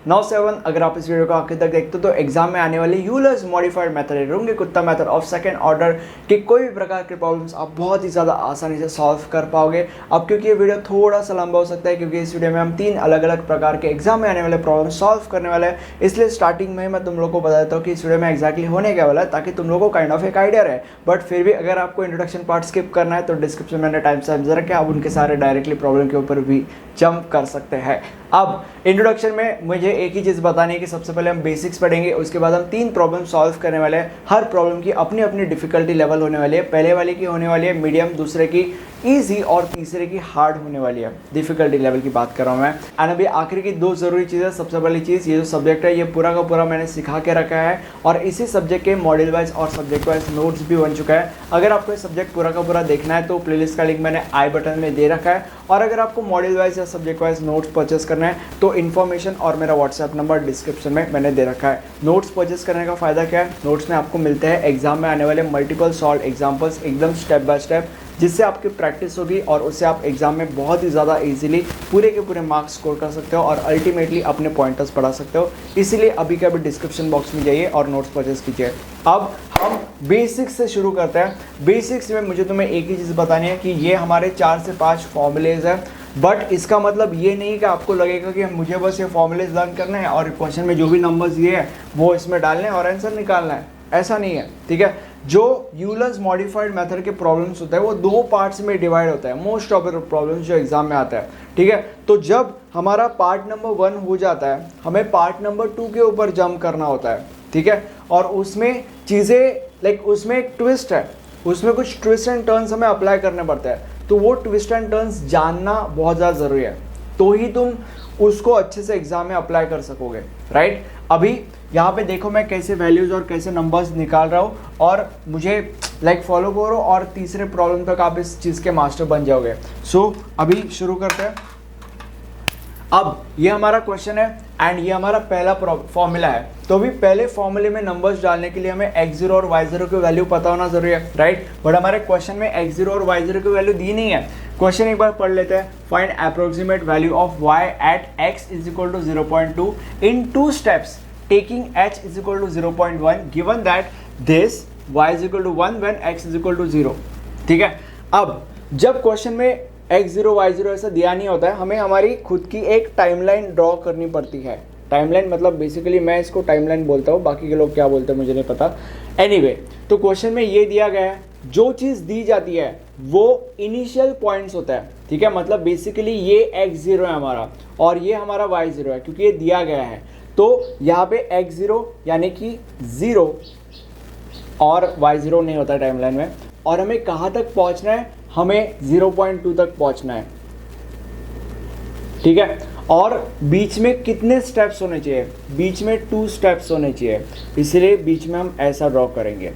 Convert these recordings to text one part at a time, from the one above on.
9-7 अगर आप इस वीडियो को आखिर तक देखते हो तो एग्जाम में आने वाले यूलर्स मॉडिफाइड मेथड रूंगे कुत्ता मेथड ऑफ सेकंड ऑर्डर के कोई भी प्रकार के प्रॉब्लम्स आप बहुत ही ज़्यादा आसानी से सॉल्व कर पाओगे। अब क्योंकि ये वीडियो थोड़ा सा लंबा हो सकता है क्योंकि इस वीडियो में हम 3 अलग अलग प्रकार के एग्जाम में आने वाले प्रॉब्लम सॉल्व करने वाले हैं, इसलिए स्टार्टिंग में मैं तुम लोग को बता देता हूँ कि इस वीडियो में एक्जैक्टली होने क्या वाला है ताकि तुम लोग को काइंड ऑफ एक आइडिया रहे। बट फिर भी अगर आपको इंट्रोडक्शन पार्ट स्किप करना है तो डिस्क्रिप्शन में टाइम से रखे, आप उनके सारे डायरेक्टली प्रॉब्लम के ऊपर भी जंप कर सकते हैं। अब इंट्रोडक्शन में मुझे एक ही चीज़ बतानी है कि सबसे पहले हम बेसिक्स पढ़ेंगे, उसके बाद हम 3 प्रॉब्लम सॉल्व करने वाले हैं। हर प्रॉब्लम की अपनी अपनी डिफिकल्टी लेवल होने वाली है। पहले वाले की होने वाली है मीडियम, दूसरे की ईजी और तीसरे की हार्ड होने वाली है। डिफिकल्टी लेवल की बात कर रहा हूँ मैं। एंड अभी आखिर की 2 ज़रूरी चीज़ें। सबसे पहली चीज़, ये जो सब्जेक्ट है ये पूरा का पूरा मैंने सिखा के रखा है और इसी सब्जेक्ट के मॉड्यूल वाइज और सब्जेक्ट वाइज नोट्स भी बन चुका है। अगर आपको ये सब्जेक्ट पूरा का पूरा देखना है तो प्लेलिस्ट का लिंक मैंने आई बटन में दे रखा है, और अगर आपको मॉड्यूल वाइज या सब्जेक्ट वाइज नोट्स परचेस करना है तो इन्फॉर्मेशन और मेरा व्हाट्सएप नंबर डिस्क्रिप्शन में मैंने दे रखा है। नोट्स परचेस करने का फ़ायदा क्या है, नोट्स में आपको मिलते हैं एग्जाम में आने वाले मल्टीपल सॉल्व एग्जाम्पल्स एकदम स्टेप बाय स्टेप, जिससे आपकी प्रैक्टिस होगी और उससे आप एग्जाम में बहुत ही ज़्यादा इजीली पूरे के पूरे मार्क्स स्कोर कर सकते हो और अल्टीमेटली अपने पॉइंटर्स बढ़ा सकते हो। इसीलिए अभी के अभी डिस्क्रिप्शन बॉक्स में जाइए और नोट्स परचेस कीजिए। अब हम बेसिक्स से शुरू करते हैं। बेसिक्स में मुझे तुम्हें एक ही चीज़ बतानी है कि ये हमारे 4 से 5 फॉर्मूलेज हैं, बट इसका मतलब ये नहीं कि आपको लगेगा कि मुझे बस ये फॉर्मूलेज लर्न करना है और क्वेश्चन में जो भी नंबर्स दिए हैं वो इसमें डालने हैं और आंसर निकालना है, ऐसा नहीं है। ठीक है, जो यूलर्स मॉडिफाइड मेथड के प्रॉब्लम्स होते हैं वो 2 पार्ट्स में डिवाइड होता है मोस्ट ऑफ द प्रॉब्लम्स जो एग्जाम में आता है। ठीक है, तो जब हमारा पार्ट नंबर 1 हो जाता है हमें पार्ट नंबर 2 के ऊपर जंप करना होता है। ठीक है, और उसमें चीज़ें उसमें एक ट्विस्ट है, उसमें कुछ ट्विस्ट एंड टर्न्स हमें अप्लाई करने पड़ते हैं, तो वो ट्विस्ट एंड टर्न्स जानना बहुत ज़्यादा ज़रूरी है, तो ही तुम उसको अच्छे से एग्जाम में अप्लाई कर सकोगे। राइट, अभी यहाँ पे देखो मैं कैसे वैल्यूज़ और कैसे नंबर्स निकाल रहा हूँ और मुझे फॉलो करो और तीसरे प्रॉब्लम तक आप इस चीज़ के मास्टर बन जाओगे। सो अभी शुरू करते हैं। अब ये हमारा क्वेश्चन है एंड ये हमारा पहला फॉर्मूला है। तो अभी पहले फॉर्मूले में नंबर्स डालने के लिए हमें x0 और y0 की वैल्यू पता होना जरूरी है। राइट, बट हमारे क्वेश्चन में x0 और y0 की वैल्यू दी नहीं है। क्वेश्चन एक बार पढ़ लेते हैं। Find approximate value of y at x is equal to 0.2 in 2 steps taking h is equal to 0.1 given that this y is equal to 1 when x is equal to 0। ठीक है, अब जब क्वेश्चन में x0 y0 ऐसा दिया नहीं होता है, हमें हमारी खुद की एक टाइमलाइन ड्रॉ करनी पड़ती है। टाइमलाइन मतलब बेसिकली मैं इसको टाइमलाइन बोलता हूँ, बाकी के लोग क्या बोलते हैं मुझे नहीं पता। एनीवे, तो क्वेश्चन में ये दिया गया है, जो चीज़ दी जाती है वो इनिशियल पॉइंट्स होता है। ठीक है, मतलब बेसिकली ये x0 है हमारा और ये हमारा y0 है क्योंकि ये दिया गया है। तो यहाँ पे x0 यानी कि 0 और y0 नहीं होता टाइमलाइन में, और हमें कहाँ तक पहुँचना है, हमें 0.2 तक पहुँचना है। ठीक है, और बीच में कितने स्टेप्स होने चाहिए, बीच में 2 स्टेप्स होने चाहिए, इसलिए बीच में हम ऐसा ड्रॉ करेंगे।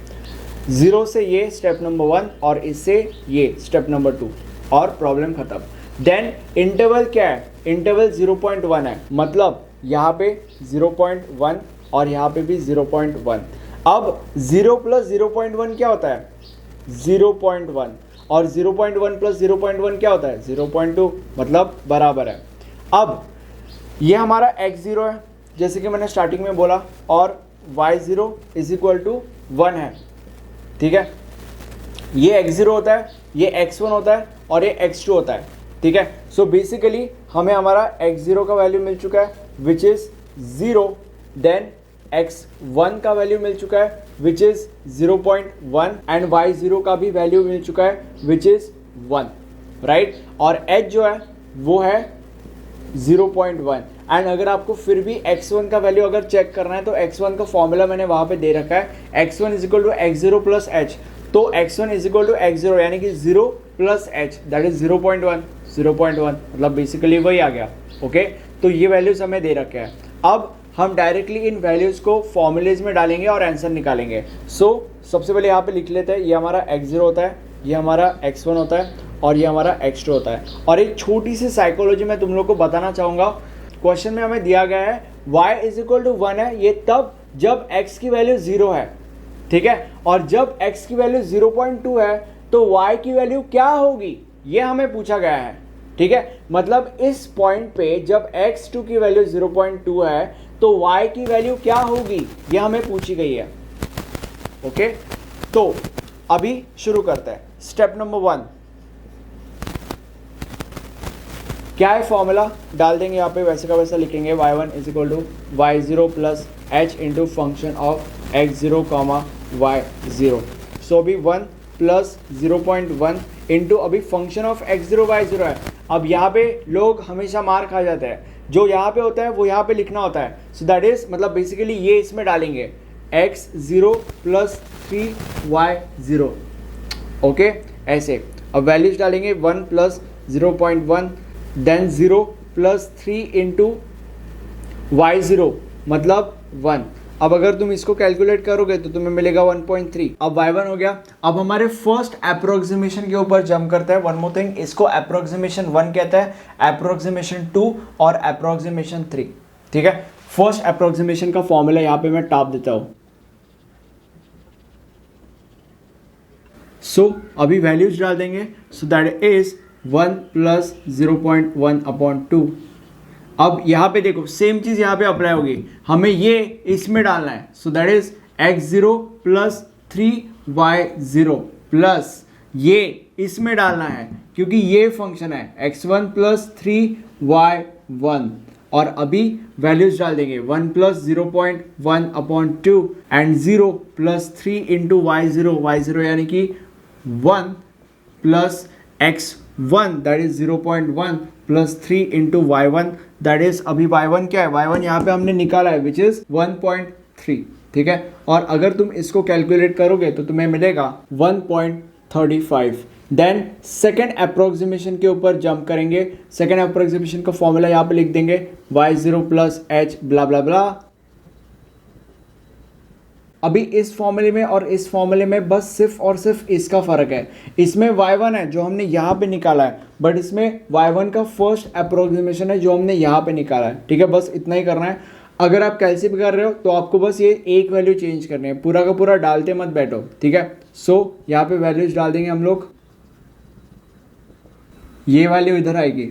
0 से ये स्टेप नंबर 1 और इससे ये स्टेप नंबर 2 और प्रॉब्लम खत्म। देन इंटरवल क्या है, इंटरवल 0.1 है, मतलब यहाँ पे 0.1 और यहाँ पे भी 0.1। अब 0 प्लस 0.1 क्या होता है, 0.1, और 0.1 प्लस 0.1 क्या होता है, 0.2, मतलब बराबर है। अब ये हमारा x0 है जैसे कि मैंने स्टार्टिंग में बोला, और y0 इज इक्वल टू 1 है। ठीक है, ये x0 होता है, ये x1 होता है और ये x2 होता है। ठीक है, सो बेसिकली हमें हमारा x0 का वैल्यू मिल चुका है विच इज़ 0, देन x1 का वैल्यू मिल चुका है विच इज़ 0.1 एंड y0 का भी वैल्यू मिल चुका है विच इज़ 1। राइट, और h जो है वो है 0.1। एंड अगर आपको फिर भी x1 का वैल्यू अगर चेक करना है तो x1 का फॉर्मूला मैंने वहाँ पे दे रखा है, x1 is equal to x0 plus h। तो x1 is equal to x0 यानी कि 0 प्लस h दैट इज 0.1, 0.1 मतलब बेसिकली वही आ गया। ओके, तो ये वैल्यूज हमें दे रखे हैं। अब हम डायरेक्टली इन वैल्यूज़ को फॉर्मूलेज में डालेंगे और आंसर निकालेंगे। सो सबसे पहले यहाँ पे लिख लेते हैं, ये हमारा x0 होता है, ये हमारा x1 होता है और ये हमारा x2 होता है। और एक छोटी सी साइकोलॉजी मैं तुम लोग को बताना चाहूँगा। क्वेश्चन में हमें दिया गया है y इज इक्वल टू 1 है, ये तब जब x की वैल्यू 0 है। ठीक है, और जब x की वैल्यू 0.2 है तो y की वैल्यू क्या होगी, ये हमें पूछा गया है। ठीक है, मतलब इस पॉइंट पे जब x2 की वैल्यू 0.2 है तो y की वैल्यू क्या होगी, ये हमें पूछी गई है। ओके, तो अभी शुरू करते हैं। स्टेप नंबर 1 क्या है, फॉर्मूला डाल देंगे यहाँ पे, वैसे का वैसा लिखेंगे y1 is equal to y0 plus h into function of x0 comma y0। So अभी 1 प्लस 0.1 इंटू अभी फंक्शन ऑफ x0 y0 है। अब यहाँ पे लोग हमेशा मार खा जाते हैं, जो यहाँ पे होता है वो यहाँ पे लिखना होता है। सो दैट इज मतलब बेसिकली ये इसमें डालेंगे x0 प्लस 3y0। ओके, ऐसे अब वैल्यूज डालेंगे 1 plus 0.1 then 0 plus 3 into y0 मतलब 1। अब अगर तुम इसको कैलकुलेट करोगे तो तुम्हें मिलेगा 1.3। अब y1 हो गया। अब हमारे फर्स्ट अप्रोक्सीमेशन के ऊपर जंप करता है। वन मोर थिंग, इसको अप्रोक्सीमेशन 1 कहता है, अप्रोक्सीमेशन 2 और अप्रोक्सीमेशन 3। ठीक है, फर्स्ट अप्रोक्सीमेशन का फॉर्मूला यहाँ पे मैं टाप देता हूँ। सो अभी वैल्यूज डाल देंगे। So that is 1 plus 0.1 upon 2। अब यहाँ पे देखो सेम चीज यहाँ पे अप्लाई होगी, हमें ये इसमें डालना है। सो that is x0 plus 3y0 plus ये इसमें डालना है क्योंकि ये फंक्शन है x1 प्लस 3y1। और अभी वैल्यूज डाल देंगे 1 plus 0.1 upon 2 and 0 plus 3 into y0 यानी कि 1 plus x1 that is 0.1 plus 3 into y1 that is अभी y1 क्या है, y1 यहाँ पे हमने निकाला है विच इज 1.3। ठीक है, और अगर तुम इसको कैलकुलेट करोगे तो तुम्हें मिलेगा 1.35। देन सेकेंड अप्रोक्सीमेशन के ऊपर जंप करेंगे। सेकेंड अप्रोक्सीमेशन का फॉर्मूला यहाँ पे लिख देंगे y0 प्लस h ब्ला ब्ला ब्ला। अभी इस फॉर्मूले में और इस फॉर्मूले में बस सिर्फ और सिर्फ इसका फर्क है, इसमें y1 है जो हमने यहाँ पे निकाला है, बट इसमें y1 का फर्स्ट अप्रोक्सीमेशन है जो हमने यहाँ पे निकाला है। ठीक है, बस इतना ही करना है। अगर आप कैलसी कर रहे हो तो आपको बस ये एक वैल्यू चेंज करनी है, पूरा का पूरा डालते मत बैठो। ठीक है, सो यहाँ पे वैल्यूज डाल देंगे हम लोग। ये वैल्यू इधर आएगी।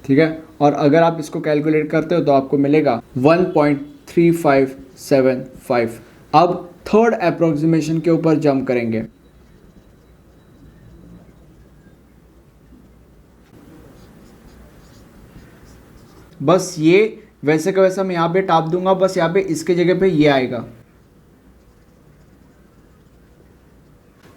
ठीक है, और अगर आप इसको कैलकुलेट करते हो तो आपको मिलेगा 1.3575। अब थर्ड अप्रोक्सीमेशन के ऊपर जंप करेंगे। बस ये वैसे का वैसा मैं यहाँ पे टाप दूंगा, बस यहाँ पे इसके जगह पे ये आएगा।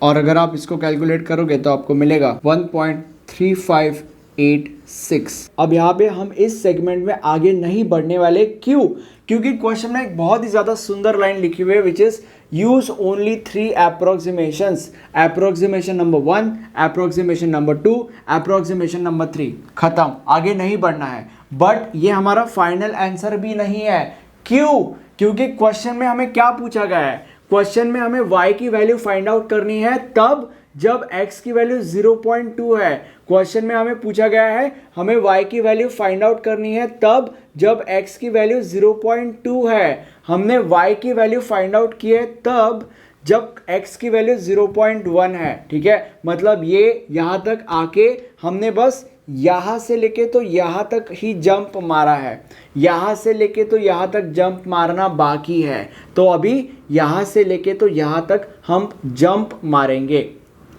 और अगर आप इसको कैलकुलेट करोगे तो आपको मिलेगा 1.3586। अब यहाँ पे हम इस सेगमेंट में आगे नहीं बढ़ने वाले, क्यों? क्योंकि क्वेश्चन में एक बहुत ही ज़्यादा सुंदर लाइन लिखी हुई है which is use only 3 approximations. Approximation number 1, approximation number 2, approximation number 3। खत्म, आगे नहीं बढ़ना है। बट ये हमारा फाइनल आंसर भी नहीं है। क्यों? क्योंकि क्वेश्चन में हमें क्या पूछा गया है? क्वेश्चन में हमें y की वैल्यू फाइंड आउट करनी है तब जब x की वैल्यू 0.2 है। क्वेश्चन में हमें पूछा गया है हमें y की वैल्यू फाइंड आउट करनी है तब जब x की वैल्यू 0.2 है। हमने y की वैल्यू फाइंड आउट की है तब जब x की वैल्यू 0.1 है। ठीक है, मतलब ये यहाँ तक आके हमने बस यहाँ से लेके तो यहाँ तक ही जंप मारा है, यहाँ से लेके तो यहाँ तक जंप मारना बाकी है। तो अभी यहाँ से लेके तो यहाँ तक हम जंप मारेंगे।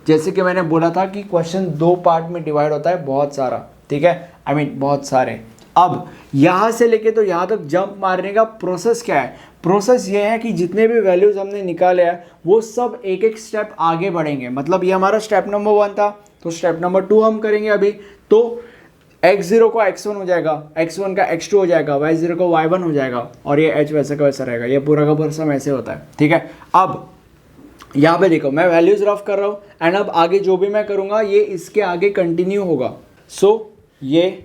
जैसे कि मैंने बोला था कि क्वेश्चन 2 पार्ट में डिवाइड होता है, बहुत सारा। ठीक है, आई मीन बहुत सारे। अब यहाँ से लेके तो यहाँ तक जंप मारने का प्रोसेस क्या है? प्रोसेस ये है कि जितने भी वैल्यूज हमने निकाले हैं वो सब एक एक स्टेप आगे बढ़ेंगे। मतलब ये हमारा स्टेप नंबर 1 था, तो स्टेप नंबर 2 हम करेंगे अभी। तो x0 का x1 हो जाएगा, x1 का x2 हो जाएगा, y0 का y1 हो जाएगा, और ये h वैसा का वैसा रहेगा। ये पूरा का पूरा सब ऐसे होता है। ठीक है, अब यहाँ पे देखो मैं वैल्यूज रफ कर रहा हूँ एंड अब आगे जो भी मैं करूँगा ये इसके आगे कंटिन्यू होगा। सो ये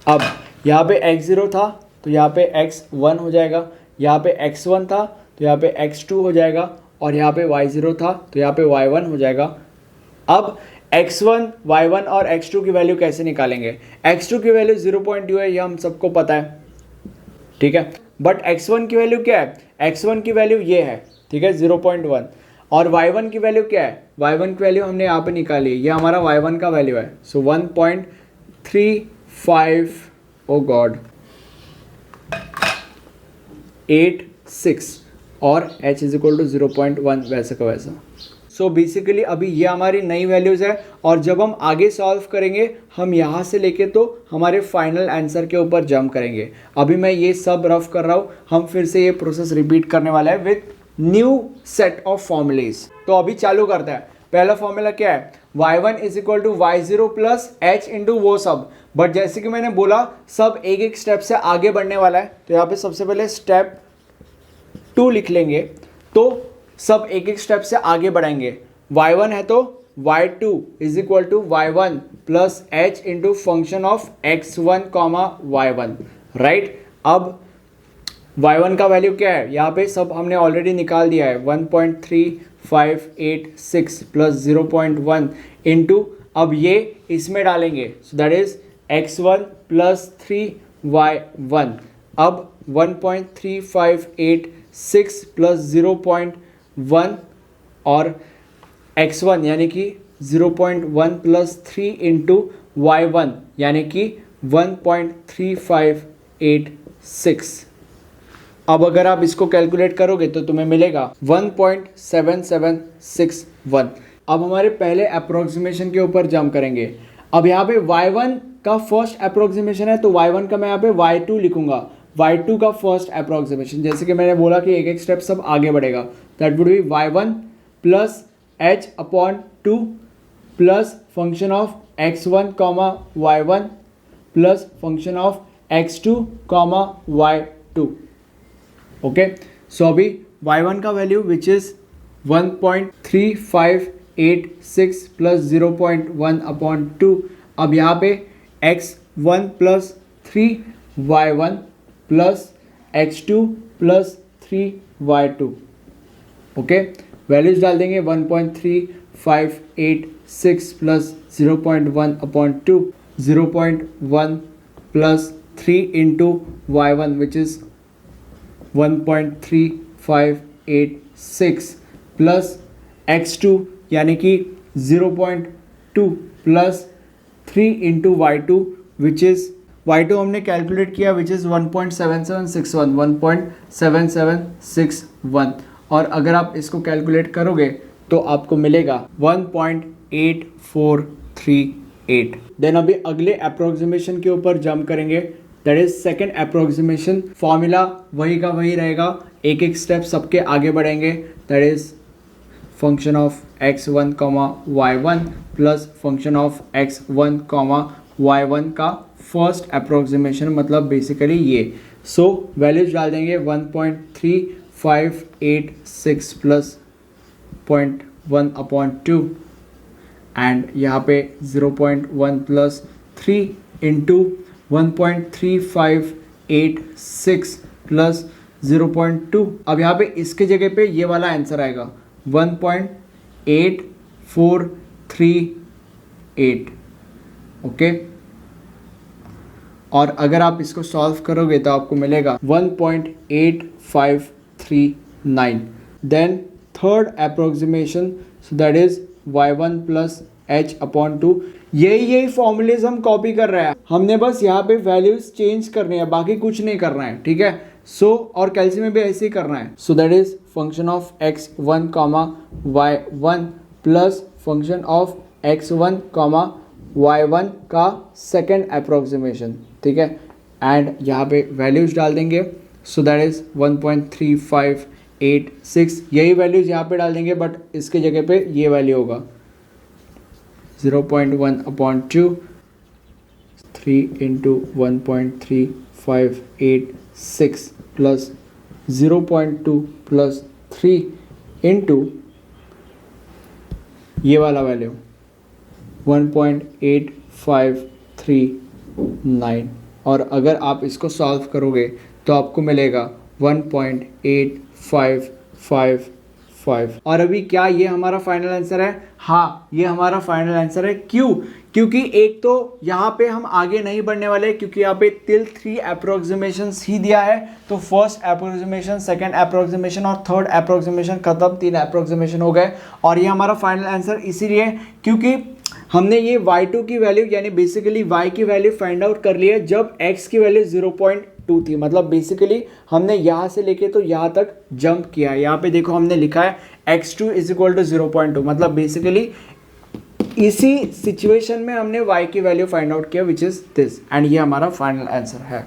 अब यहाँ पे x0 था तो यहाँ पे x1 हो जाएगा, यहाँ पे x1 था तो यहाँ पे x2 हो जाएगा, और यहाँ पे y0 था तो यहाँ पे y1 हो जाएगा। अब x1, y1 और x2 की वैल्यू कैसे निकालेंगे? x2 की वैल्यू 0.2 है, ये हम सबको पता है। ठीक है, बट x1 की वैल्यू क्या है? x1 की वैल्यू ये है। ठीक है, 0.1। और y1 की वैल्यू क्या है, y1 की वैल्यू हमने यहाँ पे निकाली, ये हमारा y1 का वैल्यू है। सो 1.35 ओ गॉड 86 और h इज इक्वल टू 0.1 वैसे का वैसा। सो बेसिकली अभी ये हमारी नई वैल्यूज़ है और जब हम आगे सॉल्व करेंगे हम यहाँ से लेके तो हमारे फाइनल आंसर के ऊपर जंप करेंगे। अभी मैं ये सब रफ कर रहा हूँ, हम फिर से ये प्रोसेस रिपीट करने वाला है with new set of formulas. तो अभी चालू करते हैं। पहला फॉर्मूला क्या है, y1 is equal to y0 plus h into वो सब, बट जैसे कि मैंने बोला सब एक एक स्टेप से आगे बढ़ने वाला है। तो यहाँ पे सबसे पहले स्टेप 2 लिख लेंगे, तो सब एक एक स्टेप से आगे बढ़ाएंगे। y1 है तो y2 is equal to y1 plus h into function of x1 comma y1, right. अब y1 का वैल्यू क्या है, यहाँ पे सब हमने ऑलरेडी निकाल दिया है, 1.3586 प्लस 0.1 इंटू, अब ये इसमें डालेंगे, सो that is x1 plus 3y1। अब 1.3586 प्लस 0.1 और x1 यानी कि 0.1 प्लस 3 इंटू y1 यानी कि 1.3586। अब अगर आप इसको कैलकुलेट करोगे तो तुम्हें मिलेगा 1.7761। अब हमारे पहले अप्रोक्सीमेशन के ऊपर जंप करेंगे। अब यहाँ पे y1 का फर्स्ट अप्रोक्सीमेशन है तो y1 का मैं यहाँ पे y2 लिखूंगा, y2 का फर्स्ट अप्रोक्सीमेशन, जैसे कि मैंने बोला कि एक एक स्टेप सब आगे बढ़ेगा। That would be y1 plus h upon 2 plus function of x1 comma y1 plus function of x2 comma y2। Okay, so अभी y1 का value which is 1.3586 plus 0.1 upon 2। अब यहाँ पे x1 plus 3y1 plus x2 plus 3y2। Okay, values डाल देंगे 1.3586 plus 0.1 upon 2, 0.1 plus 3 into y1 which is 1.3586 plus x2 यानी कि 0.2 plus 3 into y2 which is y2 हमने कैलकुलेट किया विच इज़ 1.7761 और अगर आप इसको कैलकुलेट करोगे तो आपको मिलेगा 1.8438। देन अभी अगले अप्रोक्सीमेशन के ऊपर जंप करेंगे, that is second approximation. Formula वही का वही रहेगा, एक एक स्टेप सबके आगे बढ़ेंगे। That is function of x1 comma y1 plus function of x1 comma y1 का फर्स्ट अप्रोक्सीमेशन, मतलब बेसिकली ये। सो वैल्यूज डाल देंगे 1.3586 प्लस 0.1 अपॉन 2 एंड यहाँ पे 0.1 प्लस 3 इंटू 1.3586 प्लस 0.2। अब यहाँ पे इसके जगह पे ये वाला आंसर आएगा 1.8438। ओके, और अगर आप इसको सॉल्व करोगे तो आपको मिलेगा 1.8539। Then third approximation, so that is y1 plus h upon 2। यही फॉर्मूलेज हम कॉपी कर रहे हैं, हमने बस यहाँ पे वैल्यूज चेंज करनी है, बाकी कुछ नहीं करना है, ठीक है। सो और कैल्सी में भी ऐसे ही करना है। सो that is function of x1 comma y1 plus function of x1 comma y1 का सेकेंड अप्रोक्सीमेशन, ठीक है। एंड यहाँ पे वैल्यूज डाल देंगे, सो दैट इज 1.3586। यही वैल्यूज यहाँ पे डाल देंगे बट इसके जगह पे ये वैल्यू होगा 0.1 upon 2, 3 into 1.3586 plus 0.2 plus 3 into ये वाला वैल्यू 1.8539। और अगर आप इसको सॉल्व करोगे तो आपको मिलेगा 1.8555 5। और अभी क्या ये हमारा फाइनल आंसर है? हाँ, ये हमारा फाइनल आंसर है। क्यों? क्योंकि एक तो यहाँ पे हम आगे नहीं बढ़ने वाले, क्योंकि यहाँ पे टिल 3 अप्रोक्सीमेशन ही दिया है। तो फर्स्ट अप्रोक्सीमेशन, सेकंड अप्रोक्सीमेशन और थर्ड अप्रोक्सीमेशन खत्म, 3 अप्रोक्सीमेशन हो गए। और ये हमारा फाइनल आंसर इसीलिए क्योंकि हमने ये y2 की वैल्यू यानी बेसिकली y की वैल्यू फाइंड आउट कर ली है जब x की वैल्यू 0.2 थी। मतलब बेसिकली हमने यहाँ से लेके तो यहाँ तक जंप किया है। यहाँ पे देखो हमने लिखा है x2 इज इक्वल टू 0.2, मतलब बेसिकली इसी सिचुएशन में हमने y की वैल्यू फाइंड आउट किया विच इज दिस, एंड ये हमारा फाइनल आंसर है।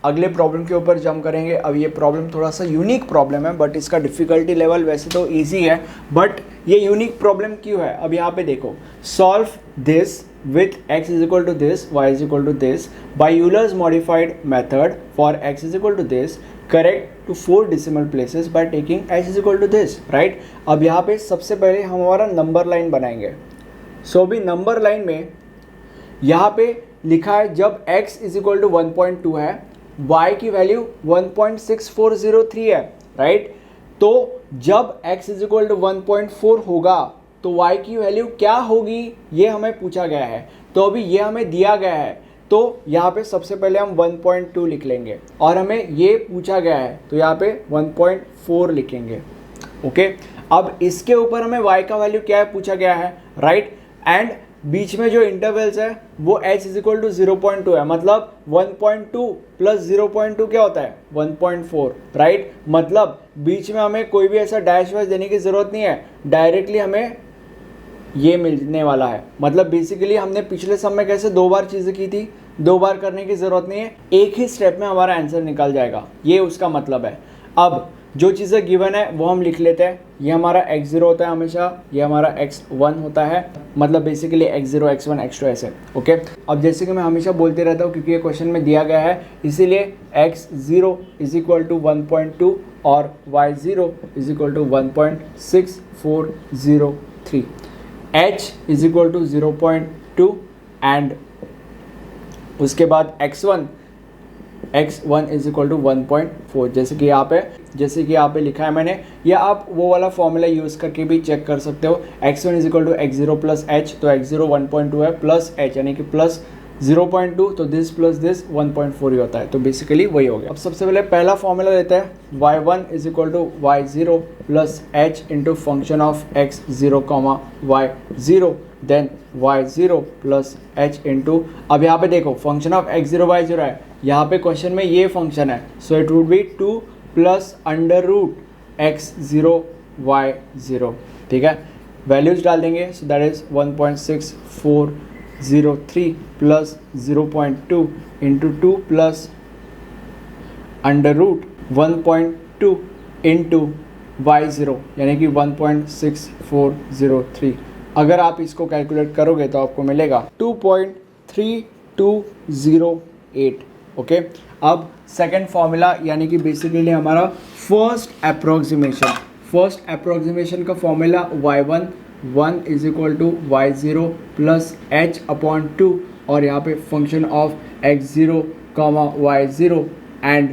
अगले प्रॉब्लम के ऊपर जंप करेंगे। अब ये प्रॉब्लम थोड़ा सा यूनिक प्रॉब्लम है, बट इसका डिफिकल्टी लेवल वैसे तो इजी है, बट ये यूनिक प्रॉब्लम क्यों है? अब यहाँ पे देखो, solve this with x is equal to this, y is equal to this by Euler's modified method for x is equal to this, correct to 4 decimal places by taking h is equal to this, right. अब यहाँ पे सबसे पहले हम हमारा number line बनाएंगे। सो अभी number line में यहाँ पे लिखा है जब x इज इक्वल टू 1.2 है, y की वैल्यू 1.6403 है, राइट। तो जब x इज इक्वल टू 1.4 होगा तो y की वैल्यू क्या होगी, ये हमें पूछा गया है। तो अभी ये हमें दिया गया है, तो यहाँ पे सबसे पहले हम 1.2 लिख लेंगे, और हमें ये पूछा गया है तो यहाँ पे 1.4 लिखेंगे, ओके। अब इसके ऊपर हमें y का वैल्यू क्या है पूछा गया है, राइट। एंड बीच में जो इंटरवल्स है वो h इज इक्वल टू 0.2 है, मतलब 1.2 प्लस 0.2 क्या होता है 1.4, राइट। मतलब बीच में हमें कोई भी ऐसा डैश वैश देने की ज़रूरत नहीं है, डायरेक्टली हमें ये मिलने वाला है। मतलब बेसिकली हमने पिछले सम में कैसे 2 बार चीज़ें की थी, 2 बार करने की ज़रूरत नहीं है, एक ही स्टेप में हमारा आंसर निकल जाएगा, ये उसका मतलब है। अब जो चीज़ें गिवन है वो हम लिख लेते हैं। ये हमारा x0 होता है हमेशा, ये हमारा x1 होता है, मतलब बेसिकली x0 x1 x2 ऐसे, ओके। अब जैसे कि मैं हमेशा बोलते रहता हूँ क्योंकि ये क्वेश्चन में दिया गया है, इसीलिए x0 इज इक्वल टू 1.2 और y0 is equal to 1.6403, h is equal to 0.2 and उसके बाद x1 इज इक्वल टू 1.4, जैसे कि यहाँ पे लिखा है मैंने, या आप वो वाला फॉर्मूला यूज़ करके भी चेक कर सकते हो। x1 is equal to x0 plus h, तो x0 1.2 है प्लस h यानी कि प्लस 0.2, तो दिस प्लस दिस 1.4 ही होता है, तो बेसिकली वही हो गया। अब सबसे पहले पहला फॉर्मूला लेते हैं, y1 is equal to y0 plus h into function of x0 comma y0, then y0 plus h into, अब यहाँ पे देखो फंक्शन ऑफ x0 y0 है, यहाँ पे क्वेश्चन में ये फंक्शन है, so it would be 2 plus under root x0 y0, ठीक है। वैल्यूज डाल देंगे, so that is 1.6403 plus 0.2 into 2 plus under root 1.2 into y0 यानी कि 1.6403। अगर आप इसको कैलकुलेट करोगे तो आपको मिलेगा 2.3208, ओके। अब सेकंड फॉर्मूला यानी कि बेसिकली हमारा फर्स्ट अप्रोक्सीमेशन का formula y1 is equal to y0 plus h upon 2, और यहाँ पे function of x0 comma y0 and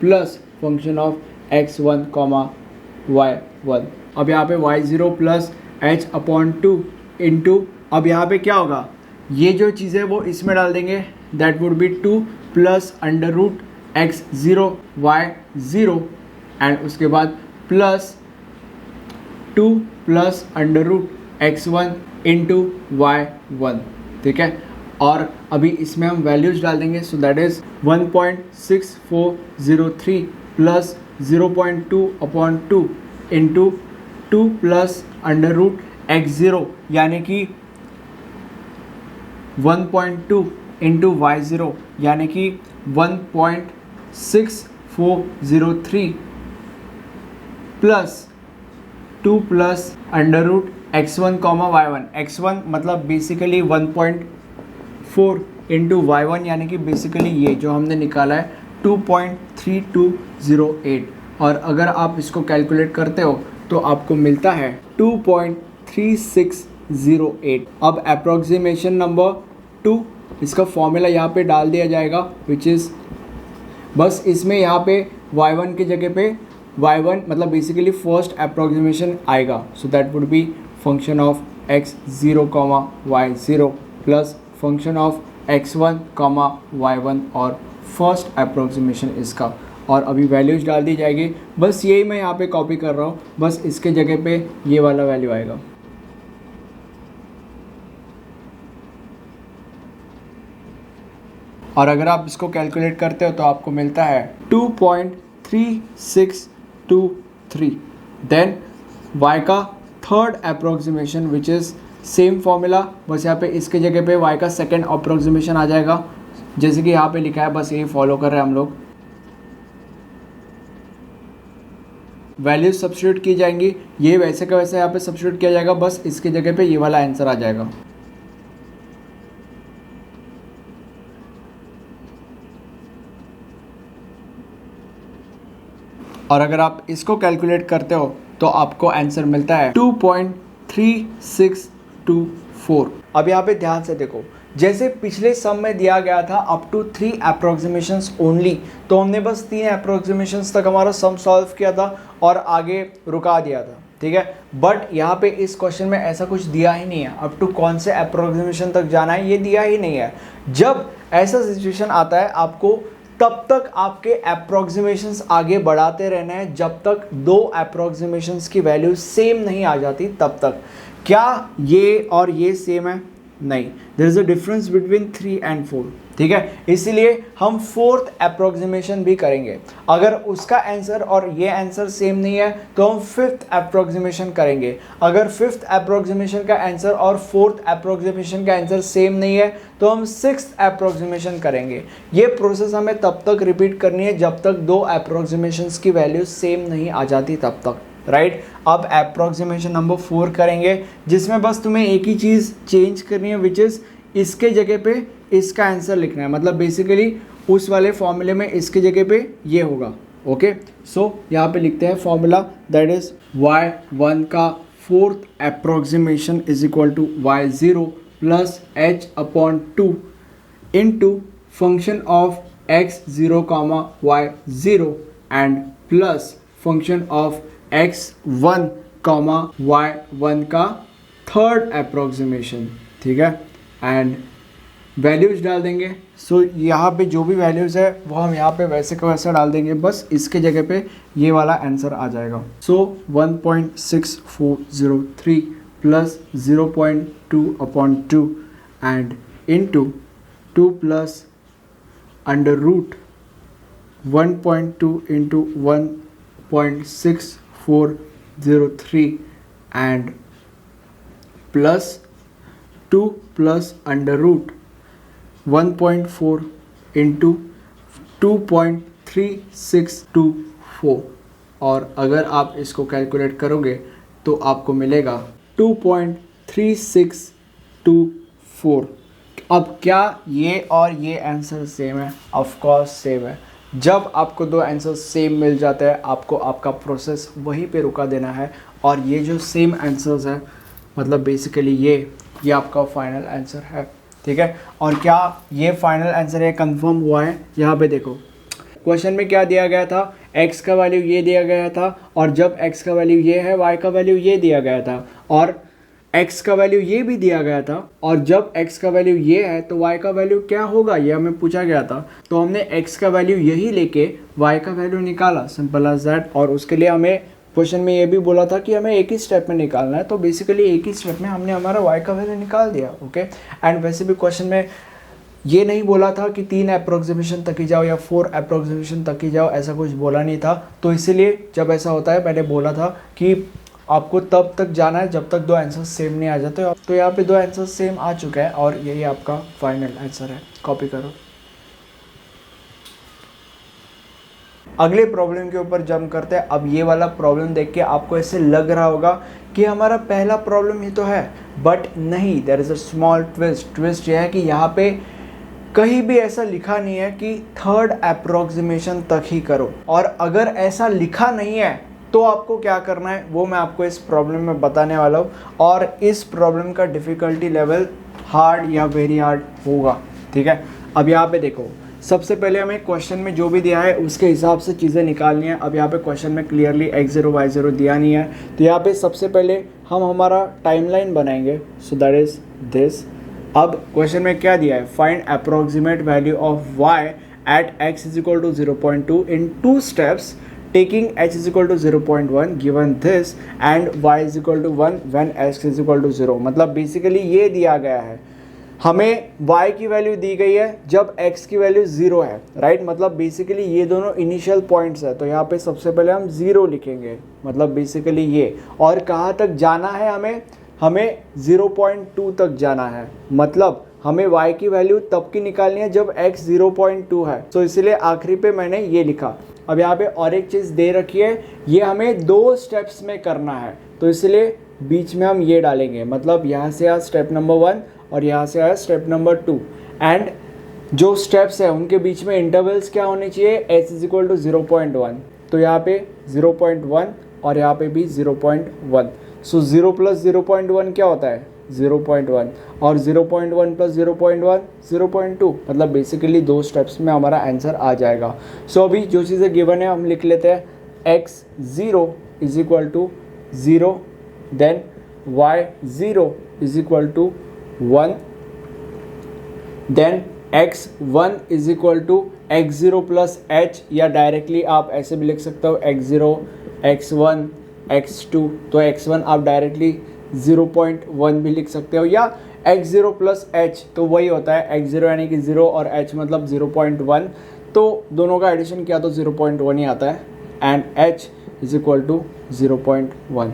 plus function of x1 comma y1। अब यहाँ पे y0 plus h upon 2 into, अब यहाँ पे क्या होगा, ये जो चीज़ है वो इसमें डाल देंगे, that would be 2 plus under root x0 y0 and उसके बाद plus 2 plus under root x1 into y1, ठीक है। और अभी इसमें हम वैल्यूज डाल देंगे, so that is 1.6403 plus 0.2 upon 2 into 2 plus under root x0 यानी कि 1.2 इंटू y0 यानी कि 1.6403 plus 2 plus under root x1 comma y1, x1 मतलब बेसिकली 1.4 इंटू y1 यानी कि बेसिकली ये जो हमने निकाला है 2.3208, और अगर आप इसको कैलकुलेट करते हो तो आपको मिलता है 2.3608। अब अप्रोक्सीमेशन नंबर 2, इसका फॉर्मूला यहाँ पे डाल दिया जाएगा विच इज़, बस इसमें यहाँ पे y1 की जगह पे y1 मतलब बेसिकली फर्स्ट अप्रोक्सीमेशन आएगा, so that would B function of x0 comma y0 plus function of x1 comma y1 और फर्स्ट अप्रोक्सीमेशन इसका, और अभी वैल्यूज डाल दी जाएगी। बस यही मैं यहाँ पे कॉपी कर रहा हूँ, बस इसके जगह पे ये वाला वैल्यू आएगा। और अगर आप इसको कैलकुलेट करते हो तो आपको मिलता है 2.3623। देन y का third approximation which is same formula, बस यहाँ पे इसके जगह पे y का सेकेंड अप्रोक्सीमेशन आ जाएगा, जैसे कि यहाँ पे लिखा है, बस यही फॉलो कर रहे हैं हम लोग। वैल्यूज सब्स्टिट्यूट की जाएंगी, ये वैसे का वैसे यहाँ पे सब्स्टिट्यूट किया जाएगा, बस इसके जगह पे ये वाला आंसर आ जाएगा। और अगर आप इसको कैलकुलेट करते हो तो आपको आंसर मिलता है 2.3624। अब यहाँ पे ध्यान से देखो, जैसे पिछले सम में दिया गया था अप टू 3 अप्रोक्सीमेशंस ओनली, तो हमने बस 3 अप्रोक्सीमेशंस तक हमारा सम सॉल्व किया था और आगे रुका दिया था, ठीक है। बट यहाँ पे इस क्वेश्चन में ऐसा कुछ दिया ही नहीं है, अप टू कौन से अप्रोक्सीमेशन तक जाना है ये दिया ही नहीं है। जब ऐसा सिचुएशन आता है आपको तब तक आपके अप्रोक्सीमेशंस आगे बढ़ाते रहना है, जब तक 2 अप्रोक्सीमेशंस की वैल्यू सेम नहीं आ जाती तब तक। क्या ये और ये सेम है? नहीं, there is a difference between 3 and 4, ठीक है। इसीलिए हम 4th अप्रोक्सीमेशन भी करेंगे। अगर उसका आंसर और ये आंसर सेम नहीं है तो हम 5th अप्रोक्सीमेशन करेंगे। अगर 5th अप्रोक्सीमेशन का आंसर और 4th अप्रोक्सीमेशन का आंसर सेम नहीं है तो हम 6th अप्रोक्सीमेशन करेंगे। ये प्रोसेस हमें तब तक रिपीट करनी है जब तक 2 अप्रोक्सीमेशंस की वैल्यू सेम नहीं आ जाती तब तक, राइट। अब अप्रोक्सीमेशन नंबर 4 करेंगे, जिसमें बस तुम्हें एक ही चीज़ चेंज करनी है, विच इज़ इसके जगह पे इसका आंसर लिखना है। मतलब बेसिकली उस वाले फॉर्मूले में इसके जगह पे ये होगा, ओके। सो यहाँ पे लिखते हैं फॉर्मूला, दैट इज y1 का 4th approximation is equal to y0 plus h/2 into function of x0 comma y0 and plus function of x1 comma y1 का थर्ड अप्रोक्सीमेशन, ठीक है। एंड वैल्यूज डाल देंगे। सो यहाँ पे जो भी वैल्यूज़ है वो हम यहाँ पे वैसे का वैसा डाल देंगे, बस इसके जगह पे ये वाला आंसर आ जाएगा। So 1.6403 plus 0.2/2 and into 2 plus under root 1.2 into 1.6403 and plus 2 plus under root 1.4 into 2.3624। और अगर आप इसको कैलकुलेट करोगे तो आपको मिलेगा 2.3624। अब क्या ये और ये आंसर सेम है? ऑफ कोर्स सेम है। जब आपको 2 आंसर सेम मिल जाते हैं आपको आपका प्रोसेस वहीं पे रुका देना है, और ये जो सेम आंसर्स है मतलब बेसिकली ये आपका फाइनल आंसर है, ठीक है। और क्या ये फाइनल आंसर है कंफर्म हुआ है? यहाँ पे देखो क्वेश्चन में क्या दिया गया था, x का वैल्यू ये दिया गया था, और जब x का वैल्यू ये है y का वैल्यू ये दिया गया था, और x का वैल्यू ये भी दिया गया था, और जब x का वैल्यू ये है तो y का वैल्यू क्या होगा ये हमें पूछा गया था। तो हमने x का वैल्यू यही लेके y का वैल्यू निकाला, सिंपल एज दैट। और उसके लिए हमें क्वेश्चन में ये भी बोला था कि हमें एक ही स्टेप में निकालना है, तो बेसिकली एक ही स्टेप में हमने हमारा y का वैल्यू निकाल दिया, ओके। एंड वैसे भी क्वेश्चन में ये नहीं बोला था कि 3 अप्रोक्सीमेशन तक ही जाओ या 4 अप्रोक्सीमेशन तक ही जाओ, ऐसा कुछ बोला नहीं था। तो इसीलिए जब ऐसा होता है मैंने बोला था कि आपको तब तक जाना है जब तक 2 आंसर सेम नहीं आ जाते। तो यहाँ पे 2 आंसर सेम आ चुका है और यही आपका फाइनल आंसर है। कॉपी करो। अगले प्रॉब्लम के ऊपर जंप करते हैं। अब ये वाला प्रॉब्लम देख के आपको ऐसे लग रहा होगा कि हमारा पहला प्रॉब्लम ही तो है, बट नहीं, there is a small twist ये है कि यहाँ पे कहीं भी ऐसा लिखा नहीं है कि 3rd अप्रोक्सीमेशन तक ही करो। और अगर ऐसा लिखा नहीं है तो आपको क्या करना है वो मैं आपको इस प्रॉब्लम में बताने वाला हूँ। और इस प्रॉब्लम का डिफ़िकल्टी लेवल हार्ड या वेरी हार्ड होगा, ठीक है। अब यहाँ पे देखो, सबसे पहले हमें क्वेश्चन में जो भी दिया है उसके हिसाब से चीज़ें निकालनी है। अब यहाँ पे क्वेश्चन में क्लियरली x0 y0 दिया नहीं है, तो यहाँ पे सबसे पहले हम हमारा टाइमलाइन बनाएंगे। सो दैट इज दिस। अब क्वेश्चन में क्या दिया है, find approximate value of y at x is equal to 0.2 in 2 steps taking h is equal to 0.1 given this and y is equal to 1 when x is equal to 0। मतलब basically ये दिया गया है, हमें y की value दी गई है जब x की वैल्यू 0 है, राइट। मतलब बेसिकली ये दोनों इनिशियल पॉइंट्स है, तो यहाँ पे सबसे पहले हम 0 लिखेंगे, मतलब बेसिकली ये। और कहाँ तक जाना है, हमें 0.2 तक जाना है। मतलब हमें y की वैल्यू तब की निकालनी है जब x 0.2 है, तो इसलिए आखिरी पे मैंने ये लिखा। अब यहाँ पे और एक चीज़ दे रखी है, ये हमें 2 स्टेप्स में करना है, तो इसलिए बीच में हम ये डालेंगे। मतलब यहाँ से आया स्टेप नंबर 1 और यहाँ से आया स्टेप नंबर 2। एंड जो स्टेप्स है उनके बीच में इंटरवल्स क्या होने चाहिए, h इज इक्वल टू 0.1, तो यहाँ पे 0.1 और यहाँ पे भी 0.1। सो 0 प्लस 0.1 क्या होता है, 0.1, और 0.1 प्लस 0.1 0.2। मतलब बेसिकली 2 स्टेप्स में हमारा आंसर आ जाएगा। सो अभी जो चीज़ें गिवन है हम लिख लेते हैं। x0 is equal to 0, then y0 is equal to 1, then x1 is equal to x0 plus h, या डायरेक्टली आप ऐसे भी लिख सकते हो x0 x1 x2, तो x1 आप डायरेक्टली 0.1 भी लिख सकते हो, या x0 प्लस h, तो वही होता है x0 यानी कि 0 और h मतलब 0.1, तो दोनों का एडिशन किया तो 0.1 ही आता है, and h is equal to 0.1।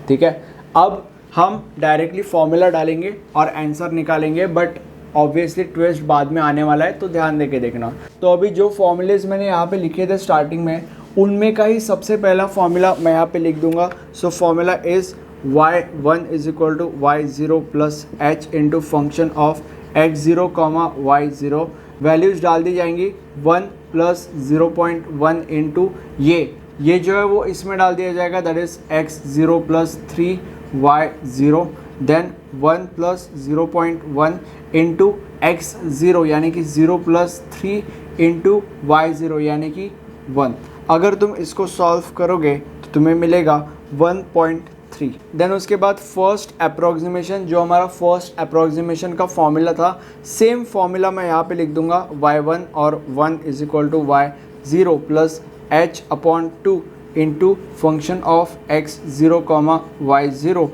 ठीक है, अब हम डायरेक्टली फॉर्मूला डालेंगे और आंसर निकालेंगे, बट ऑब्वियसली ट्विस्ट बाद में आने वाला है, तो ध्यान दे के देखना। तो अभी जो फॉर्मूलेज मैंने यहाँ पे लिखे थे स्टार्टिंग में, उनमें का ही सबसे पहला फॉर्मूला मैं यहाँ पे लिख दूंगा। So formula is y1 is equal to y0 plus h into function of x0 comma y0। Values डाल दी जाएंगी 1 प्लस 0.1 इंटू ये जो है वो इसमें डाल दिया जाएगा, that is x0 plus 3y0, then 1 plus 0.1 into x0 यानी कि 0 प्लस 3 इंटू y0 यानी कि 1। अगर तुम इसको सॉल्व करोगे तो तुम्हें मिलेगा 1.3। देन उसके बाद फर्स्ट अप्रोक्सीमेशन, जो हमारा फर्स्ट अप्रोक्सीमेशन का फॉर्मूला था, सेम फॉर्मूला मैं यहाँ पे लिख दूंगा, y1 और 1 is equal to y0 plus h upon 2 into function of x0 comma y0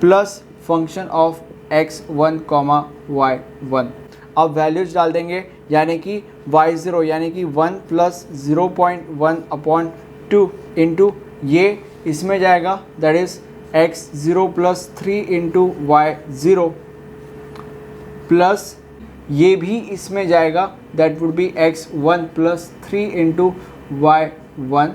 plus function of x1 comma y1। अब वैल्यूज डाल देंगे, यानी कि y0 यानी कि 1 प्लस 0.1 अपॉन 2 इंटू ये इसमें जाएगा, that is x0 plus 3 into y0 plus ये भी इसमें जाएगा, that would B x1 plus 3 into y1।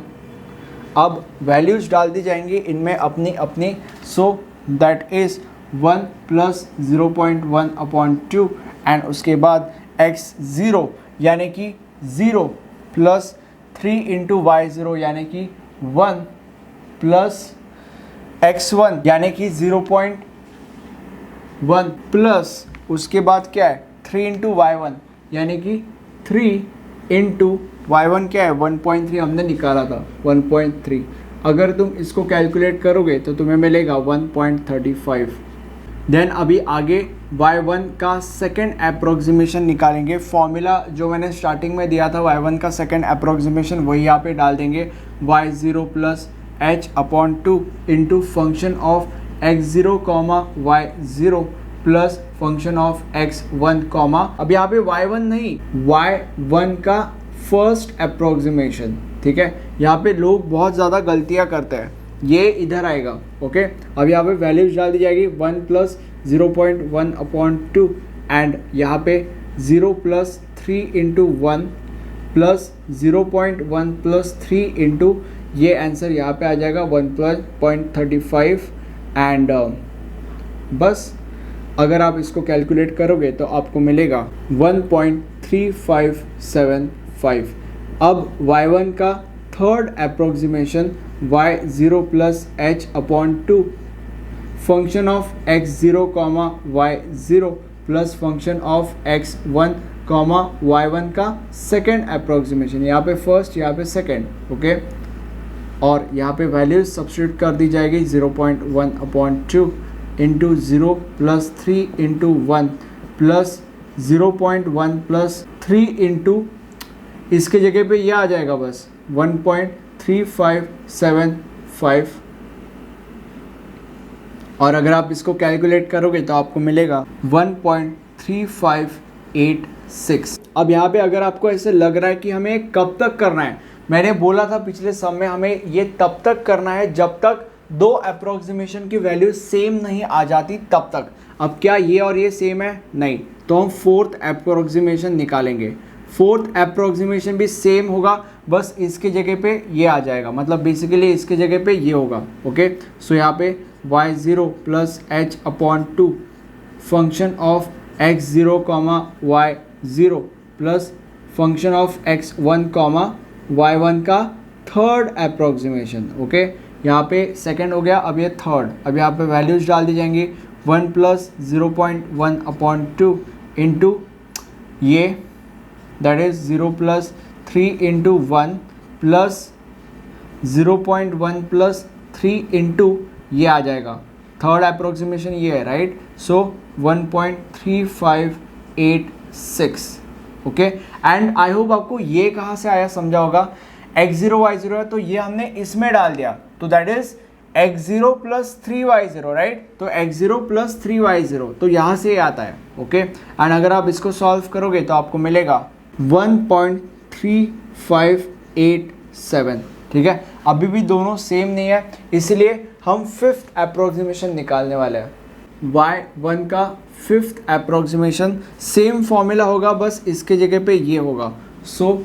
अब वैल्यूज डाल दी जाएंगी इनमें अपनी अपनी। So that is 1 plus 0.1 upon 2 and उसके बाद x0 यानी कि 0 प्लस 3 इंटू y0 यानी कि 1 प्लस x1 यानी कि 0.1 प्लस उसके बाद क्या है 3 इंटू y1 यानी कि 3 इंटू y1 क्या है 1.3 हमने निकाला था 1.3। अगर तुम इसको कैलकुलेट करोगे तो तुम्हें मिलेगा 1.35। देन अभी आगे y1 का सेकेंड अप्रोक्सीमेशन निकालेंगे। फॉर्मूला जो मैंने स्टार्टिंग में दिया था y1 का सेकेंड अप्रोक्सीमेशन वही यहाँ पे डाल देंगे, y0 plus h upon 2 into function of x0 comma y0 plus function of x1 comma, अब यहाँ पे y1 नहीं y1 का फर्स्ट अप्रोक्सीमेशन। ठीक है, यहाँ पे लोग बहुत ज़्यादा गलतियाँ करते हैं, ये इधर आएगा। ओके, अब यहाँ पे वैल्यूज डाल दी जाएगी 1 प्लस 0.1 अपॉन 2 एंड यहाँ पे 0 plus 3 into 1 plus 0.1 plus 3 into ये आंसर यहाँ पे आ जाएगा 1.35 एंड बस अगर आप इसको कैलकुलेट करोगे तो आपको मिलेगा 1.3575। अब y1 का third approximation y0 plus h upon 2 function of x0 comma y0 plus function of x1 comma y1 का सेकेंड अप्रोक्सीमेशन, यहाँ पे फर्स्ट यहाँ पे सेकेंड, ओके। और यहाँ पे वैल्यूज सब्स्टिट्यूट कर दी जाएगी 0.1/2 into 0 plus 3 into 1 plus 0.1 plus 3 into, इसके जगह पे ये आ जाएगा बस 1.3575, और अगर आप इसको कैलकुलेट करोगे तो आपको मिलेगा 1.3586। अब यहाँ पे अगर आपको ऐसे लग रहा है कि हमें कब तक करना है, मैंने बोला था पिछले सम में हमें ये तब तक करना है जब तक दो अप्रोक्सीमेशन की वैल्यू सेम नहीं आ जाती तब तक। अब क्या ये और ये सेम है? नहीं, तो हम फोर्थ अप्रोक्सीमेशन निकालेंगे। फोर्थ अप्रोक्सीमेशन भी सेम होगा, बस इसके जगह पे ये आ जाएगा, मतलब बेसिकली इसके जगह पे ये होगा, ओके। सो यहाँ पे y0 plus h/2 function of x0 comma y0 plus function of x1 comma y1 का थर्ड अप्रोक्सीमेशन, ओके। यहाँ पे सेकंड हो गया, अब ये थर्ड। अब यहाँ पे वैल्यूज डाल दी जाएंगी 1 प्लस 0.1/2 इंटू ये, that is 0 plus 3 into 1 plus 0.1 plus 3 into ये आ जाएगा थर्ड अप्रोक्सीमेशन, ये है right. So 1.3586, okay. And I hope आपको ये कहाँ से आया समझा होगा। x0 y0 है तो ये हमने इसमें डाल दिया, तो that is x0 plus 3y0, right. तो x0 प्लस 3y0 तो यहाँ से आता है, ओके। एंड अगर आप इसको सॉल्व करोगे तो आपको मिलेगा 1.3587, ठीक है। अभी भी दोनों सेम नहीं है, इसलिए हम फिफ्थ अप्रोक्सीमेशन निकालने वाले हैं। y1 का फिफ्थ अप्रोक्सीमेशन सेम फॉर्मूला होगा, बस इसके जगह पे ये होगा। सो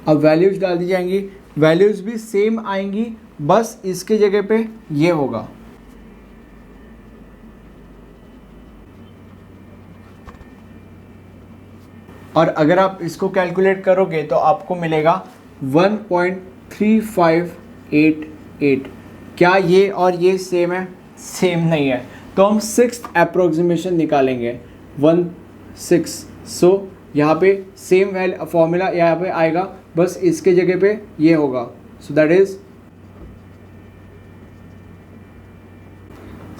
अब वैल्यूज डाल दी जाएंगी, वैल्यूज भी सेम आएंगी, बस इसके जगह पे ये होगा। और अगर आप इसको कैलकुलेट करोगे तो आपको मिलेगा 1.3588। क्या ये और ये सेम है? सेम नहीं है, तो हम सिक्स्थ अप्रोक्सीमेशन निकालेंगे 1/6। सो यहाँ पे सेम फॉर्मूला यहाँ पे आएगा, बस इसके जगह पे ये होगा। सो दैट इज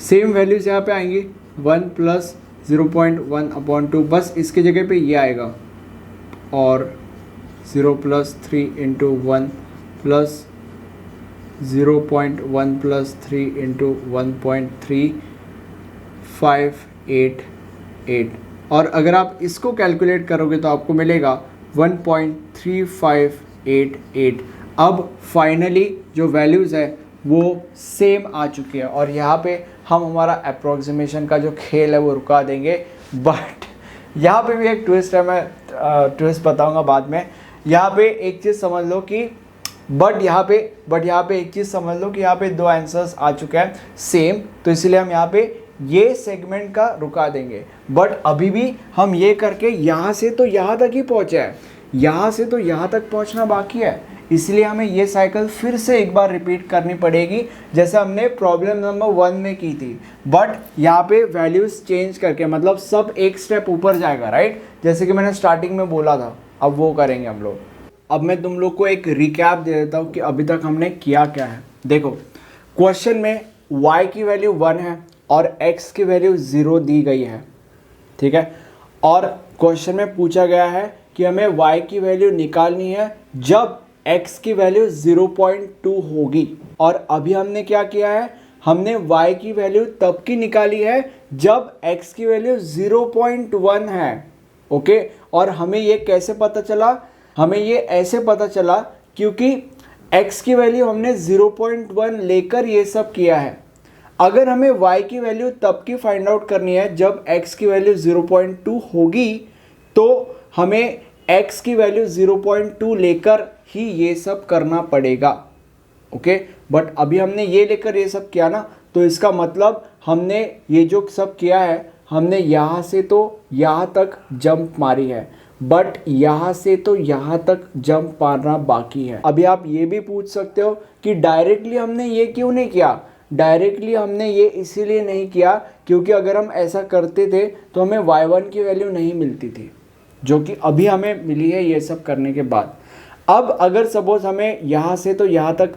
सेम वैल्यूज यहाँ पे आएंगी 1 प्लस 0.1/2, बस इसके जगह पे ये आएगा, और 0 plus 3 into 1 plus 0.1 plus 3 into 1.3588। और अगर आप इसको कैलकुलेट करोगे तो आपको मिलेगा 1.3588। अब फाइनली जो वैल्यूज़ है वो सेम आ चुकी है, और यहाँ पे हम हमारा अप्रोक्सीमेशन का जो खेल है वो रुका देंगे। बट यहाँ पे भी एक ट्विस्ट है, मैं ट्विस्ट बताऊँगा बाद में। यहाँ पे एक चीज़ समझ लो कि बट यहाँ पे एक चीज़ समझ लो कि यहाँ पे दो आंसर्स आ चुके हैं सेम, तो इसलिए हम यहाँ पे ये सेगमेंट का रुका देंगे। बट अभी भी हम ये करके यहाँ से तो यहाँ तक ही पहुँचे हैं, यहाँ से तो यहाँ तक पहुँचना बाकी है, इसलिए हमें ये साइकिल फिर से एक बार रिपीट करनी पड़ेगी जैसे हमने प्रॉब्लम नंबर 1 में की थी। बट यहाँ पे वैल्यूज़ चेंज करके, मतलब सब एक स्टेप ऊपर जाएगा, राइट, जैसे कि मैंने स्टार्टिंग में बोला था। अब वो करेंगे हम लोग। अब मैं तुम लोग को एक रिकैप दे देता हूँ कि अभी तक हमने किया क्या है। देखो, क्वेश्चन में y की वैल्यू 1 है और x की वैल्यू 0 दी गई है, ठीक है। और क्वेश्चन में पूछा गया है कि हमें y की वैल्यू निकालनी है जब x की वैल्यू 0.2 होगी। और अभी हमने क्या किया है, हमने y की वैल्यू तब की निकाली है जब x की वैल्यू 0.1 है, ओके। और हमें ये कैसे पता चला? हमें ये ऐसे पता चला क्योंकि x की वैल्यू हमने 0.1 लेकर ये सब किया है। अगर हमें y की वैल्यू तब की फाइंड आउट करनी है जब x की वैल्यू 0.2 होगी, तो हमें x की वैल्यू 0.2 लेकर ही ये सब करना पड़ेगा, ओके। बट अभी हमने ये लेकर ये सब किया ना, तो इसका मतलब हमने ये जो सब किया है, हमने यहाँ से तो यहाँ तक जंप मारी है, बट यहाँ से तो यहाँ तक जंप मारना बाकी है। अभी आप ये भी पूछ सकते हो कि डायरेक्टली हमने ये क्यों नहीं किया, डायरेक्टली हमने ये इसीलिए नहीं किया क्योंकि अगर हम ऐसा करते थे तो हमें y1 की वैल्यू नहीं मिलती थी, जो कि अभी हमें मिली है ये सब करने के बाद। अब अगर सपोज हमें यहाँ से तो यहाँ तक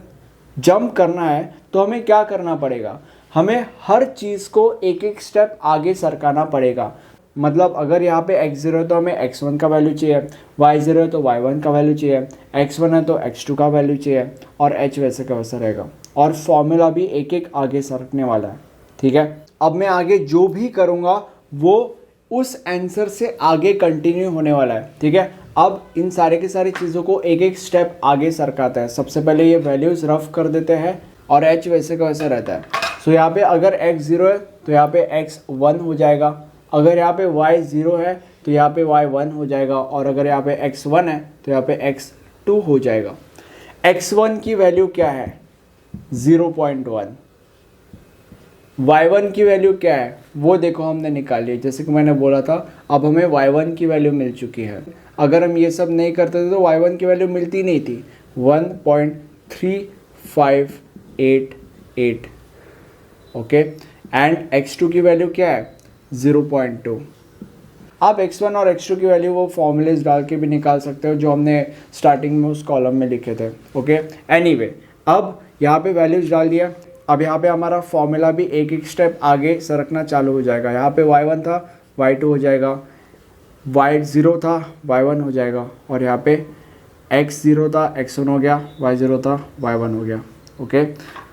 जंप करना है तो हमें क्या करना पड़ेगा, हमें हर चीज़ को एक एक स्टेप आगे सरकाना पड़ेगा। मतलब अगर यहाँ पे x0 है तो हमें x1 का वैल्यू चाहिए, y0 है तो y1 का वैल्यू चाहिए, x1 है तो x2 का वैल्यू चाहिए, और h वैसे का वैसा रहेगा, और फॉर्मूला भी एक एक आगे सरकने वाला है। ठीक है, अब मैं आगे जो भी करूँगा वो उस आंसर से आगे कंटिन्यू होने वाला है। ठीक है, अब इन सारे की सारी चीज़ों को एक एक स्टेप आगे सरकाता है। सबसे पहले ये वैल्यूज़ रफ कर देते हैं और h वैसे का वैसा रहता है। सो यहाँ पे अगर x0 है तो यहाँ पे x1 हो जाएगा, अगर यहाँ पे y0 है तो यहाँ पे y1 हो जाएगा, और अगर यहाँ पे x1 है तो यहाँ पे x2 हो जाएगा। x1 की वैल्यू क्या है 0.1, y1 की वैल्यू क्या है वो देखो हमने निकाली है। जैसे कि मैंने बोला था अब हमें y1 की वैल्यू मिल चुकी है। अगर हम ये सब नहीं करते थे तो y1 की वैल्यू मिलती नहीं थी 1.3588, ओके, एंड x2 की वैल्यू क्या है 0.2। आप x1 और x2 की वैल्यू वो फॉर्मूलेज डाल के भी निकाल सकते हो जो हमने स्टार्टिंग में उस कॉलम में लिखे थे। ओके, एनीवे अब यहाँ पे वैल्यूज डाल दिया। अब यहाँ पे हमारा फॉर्मूला भी एक एक स्टेप आगे सरकना चालू हो जाएगा। यहाँ पे y1 था y2 हो जाएगा, y0 था y1 हो जाएगा, और यहाँ पे x0 था x1 हो गया, y0 था y1 हो गया। ओके,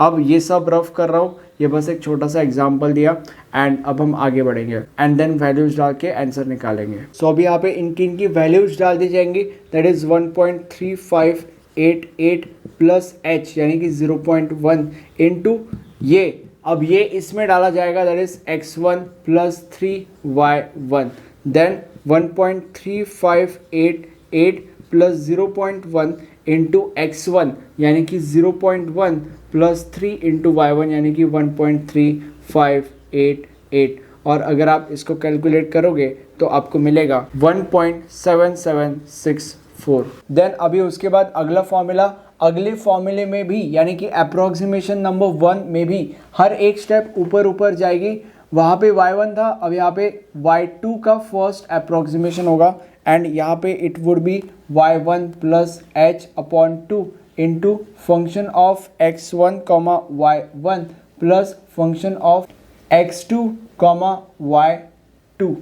अब ये सब रफ कर रहा हूँ, ये बस एक छोटा सा एग्जाम्पल दिया, एंड अब हम आगे बढ़ेंगे एंड देन वैल्यूज डाल के आंसर निकालेंगे। सो अभी यहाँ पे इनकी वैल्यूज डाल दी जाएंगी, दैट इज 1.3588 प्लस h यानी कि 0.1 इंटू ये, अब ये इसमें डाला जाएगा that is x1 plus 3y1, then 1.3588 plus 0.1 into x1 यानी कि 0.1 प्लस 3 इंटू y1 यानी कि 1.3588, और अगर आप इसको कैलकुलेट करोगे तो आपको मिलेगा 1.7764। देन अभी उसके बाद अगला फॉर्मूला, अगले फॉर्मूले में भी यानी कि अप्रोक्सीमेशन नंबर 1 में भी हर एक स्टेप ऊपर ऊपर जाएगी। वहाँ पे y1 था, अब यहाँ पे y2 का फर्स्ट अप्रोक्सीमेशन होगा, एंड यहाँ पे it would be y1 plus h upon 2 into function of x1 comma y1 plus function of x2 comma y2।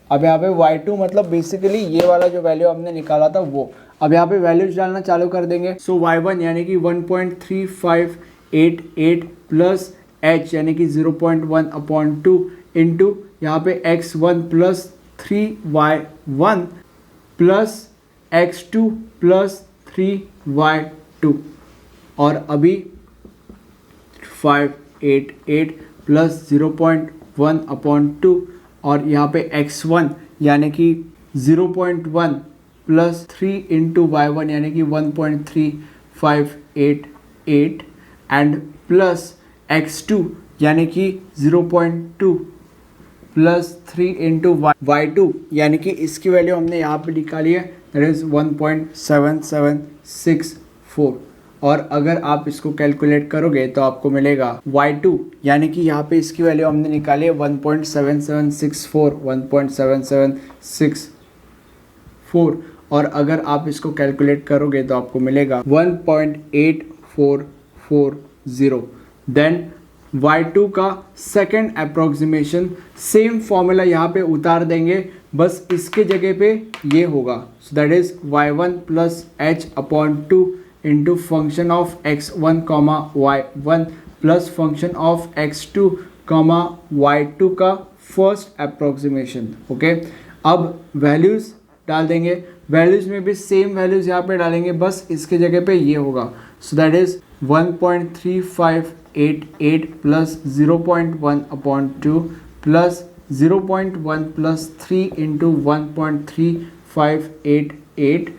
अब यहाँ पे y2 मतलब बेसिकली ये वाला जो वैल्यू हमने निकाला था वो। अब यहाँ पे वैल्यूज डालना चालू कर देंगे। सो y1 यानी कि 1.3588 प्लस h यानी कि 0.1 अपॉन 2 इंटू यहाँ पे x1 plus 3y1 plus x2 plus 3y2, और अभी 588 प्लस 0.1 अपॉन 2, और यहाँ पे x1 यानी कि 0.1 प्लस 3 इंटू y1 यानी कि 1.3588 एंड प्लस x2 यानी कि 0.2 प्लस 3 इंटू y2 यानी कि इसकी वैल्यू हमने यहाँ पे निकाली है दैट इज 1.7764, और अगर आप इसको कैलकुलेट करोगे तो आपको मिलेगा y2 यानी कि यहाँ पे इसकी वैल्यू हमने निकाली है 1.7764, और अगर आप इसको कैलकुलेट करोगे तो आपको मिलेगा 1.8440। देन y2 का सेकेंड अप्रोक्सीमेशन सेम फॉर्मूला यहाँ पे उतार देंगे, बस इसके जगह पे ये होगा। सो that is y1 plus h upon 2 into function of x1 comma y1 plus function of x2 comma y2 का फर्स्ट अप्रोक्सीमेशन। ओके, अब वैल्यूज़ डाल देंगे, वैल्यूज़ में भी सेम वैल्यूज़ यहाँ पे डालेंगे, बस इसके जगह पे ये होगा। सो that is 1.3588 plus 0.1 upon 2 plus 0.1 plus 3 into 1.3588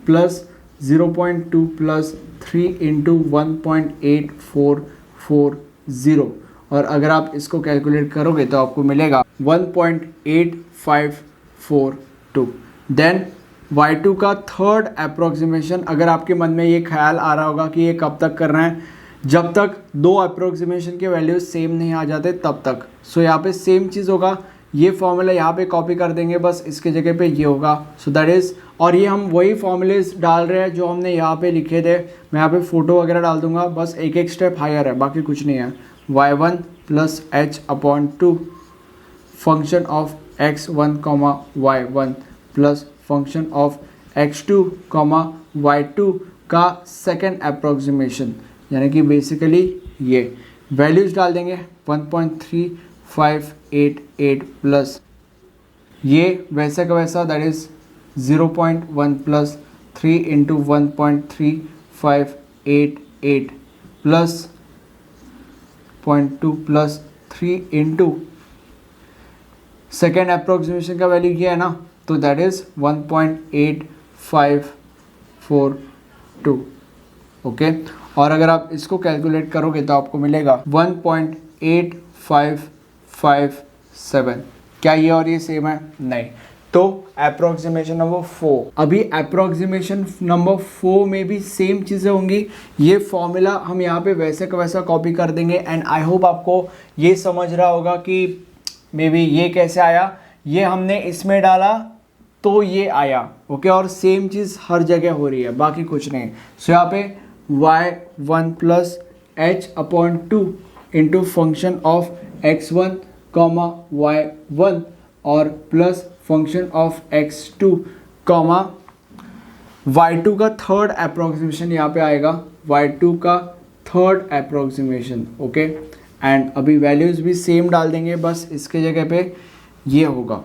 plus 0.2 plus 3 into 1.8440, और अगर आप इसको कैलकुलेट करोगे तो आपको मिलेगा 1.8542। देन y2 का थर्ड अप्रोक्सीमेशन, अगर आपके मन में ये ख्याल आ रहा होगा कि ये कब तक करना है, जब तक दो अप्रोक्सीमेशन के वैल्यूज सेम नहीं आ जाते तब तक। सो यहाँ पे सेम चीज़ होगा, ये फॉर्मूला यहाँ पे कॉपी कर देंगे, बस इसके जगह पे ये होगा। सो दैट इज़, और ये हम वही फॉर्मूलेज डाल रहे हैं जो हमने यहाँ पे लिखे थे। मैं यहाँ पे फोटो वगैरह डाल दूंगा, बस एक एक स्टेप हायर है, बाकी कुछ नहीं है। y1 plus h/2 function of x1 y1 plus function of x2 y2 का सेकेंड अप्रोक्सीमेशन, यानी कि बेसिकली ये वैल्यूज डाल देंगे 1.3588 प्लस ये वैसा का वैसा, that is 0.1 plus 3 into 1.3588 plus 0.2 plus 3 into second approximation का वैल्यू ये है ना, तो दैट इज़ 1.8542। ओके, और अगर आप इसको कैलकुलेट करोगे तो आपको मिलेगा 1.8557। क्या ये और ये सेम है? नहीं। तो अप्रोक्सीमेशन नंबर 4, अभी अप्रोक्सीमेशन नंबर 4 में भी सेम चीज़ें होंगी। ये फॉर्मूला हम यहाँ पे वैसे का वैसा कॉपी कर देंगे एंड आई होप आपको ये समझ रहा होगा कि मे बी ये कैसे आया, ये हमने इसमें डाला तो ये आया। ओके, और सेम चीज़ हर जगह हो रही है, बाकी कुछ नहीं। सो यहाँ पे y1 plus h/2 into function of x1 y1 और plus function of x2 y2 का थर्ड अप्रोक्सीमेशन यहाँ पे आएगा, y2 का थर्ड अप्रोक्सीमेशन। ओके, एंड अभी वैल्यूज़ भी सेम डाल देंगे, बस इसके जगह पे ये होगा।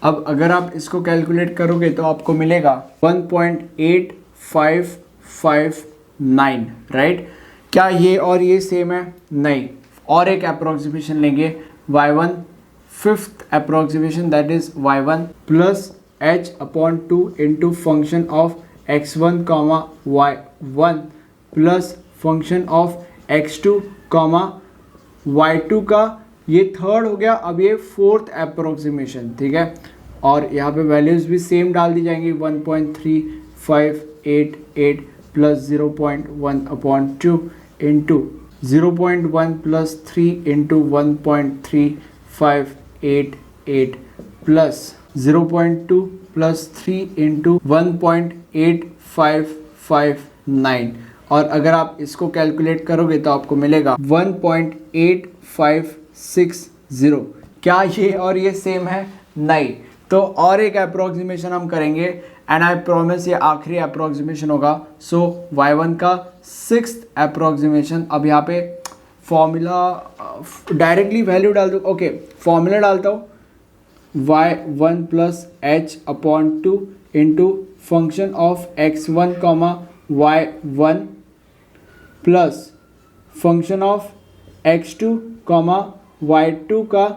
अब अगर आप इसको कैलकुलेट करोगे तो आपको मिलेगा 1.8559, राइट। क्या ये और ये सेम है? नहीं। और एक अप्रोक्सीमेशन लेंगे, y1 fifth approximation, that is y1 plus h/2 into function of x1 y1 plus function of x2 y2 का ये थर्ड हो गया। अब ये फोर्थ अप्रोक्सीमेशन, ठीक है। और यहाँ पे वैल्यूज़ भी सेम डाल दी जाएंगी, 1.3588 plus 0.1/2 into 0.1 plus 3 into 1.3588 plus 0.2 plus 3 into 1.8559। और अगर आप इसको कैलकुलेट करोगे तो आपको मिलेगा 1.8560। क्या ये और ये सेम है? नहीं। तो और एक अप्रोक्सीमेशन हम करेंगे एंड आई प्रॉमिस ये आखिरी अप्रोक्सीमेशन होगा। सो y1 का सिक्स्थ अप्रोक्सीमेशन। अब यहाँ पे फॉर्मूला डायरेक्टली वैल्यू डाल दो। ओके, फॉर्मूला डालता हूँ, y1 plus h/2 into function of x1 y1 plus function of x2 y2 का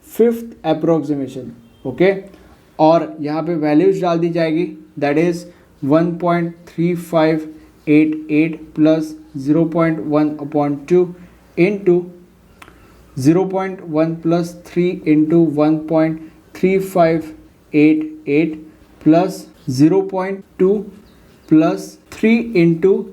फिफ्थ अप्रोक्सीमेशन। ओके, और यहाँ पे वैल्यूज डाल दी जाएगी, that is 1.3588 plus 0.1/2 into 0.1 plus 3 into 1.3588 plus 0.2 plus 3 into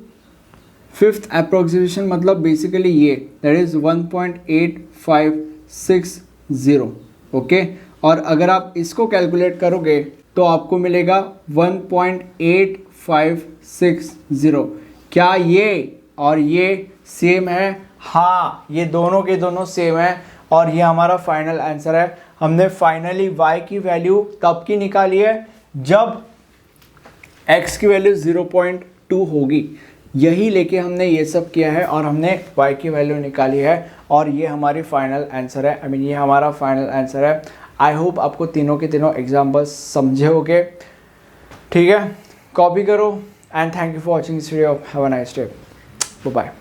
fifth approximation, मतलब बेसिकली ये, दैट इज 1.8560। ओके, और अगर आप इसको कैलकुलेट करोगे तो आपको मिलेगा 1.8560। क्या ये और ये सेम है? हाँ, ये दोनों के दोनों सेम है और ये हमारा फाइनल आंसर है। हमने फाइनली y की वैल्यू तब की निकाली है जब x की वैल्यू 0.2 होगी। यही लेके हमने ये सब किया है और हमने y की वैल्यू निकाली है और ये हमारी फाइनल आंसर है। आई मीन ये हमारा फाइनल आंसर है। आई होप आपको तीनों के तीनों एग्जाम्पल्स समझे होंगे, ठीक है। कॉपी करो and thank you for watching this video. Have a nice day, bye.